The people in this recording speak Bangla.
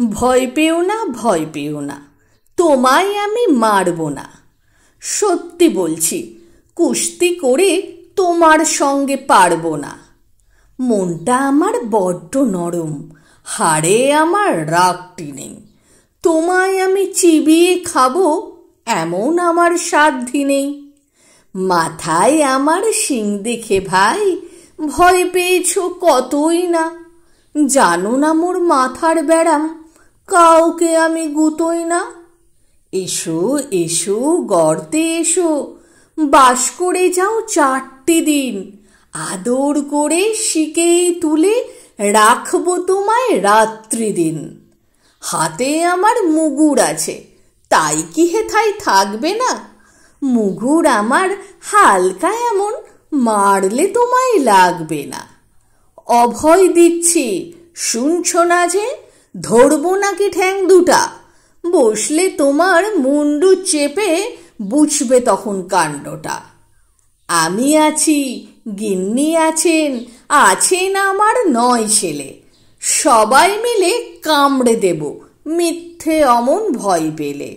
ভয় পেও না, ভয় পেও না, তোমায় আমি মারব না। সত্যি বলছি, কুস্তি করে তোমার সঙ্গে পারব না। মনটা আমার বড্ড নরম, হাড়ে আমার রাগটি নেই। তোমায় আমি চিবিয়ে খাবো এমন আমার সাধ্যি নেই। মাথায় আমার শিং দেখে ভাই ভয় পেয়েছ কতই না। জানো না মোর মাথার ব্যারাম, কাউকে আমি গুতোই না। এসো এসো গর্তে এসো, বাস করে যাও 4টি দিন। আদর করে শিকেই তুলে রাখবো তোমায় রাত্রিদিন। হাতে আমার মুগুর আছে, তাই কি হেথায় থাকবে না? মুগুর আমার হালকা এমন, মারলে তোমায় লাগবে না। অভয় দিচ্ছি, শুনছো না যে? ধরবো নাকি ঠ্যাং দুটা? বসলে তোমার মুন্ডু চেপে বুঝবে তখন কাণ্ডটা। আমি আছি, গিন্নি আছেন, আছেন আমার 9 ছেলে। সবাই মিলে কামড়ে দেব মিথ্যে অমন ভয় পেলে।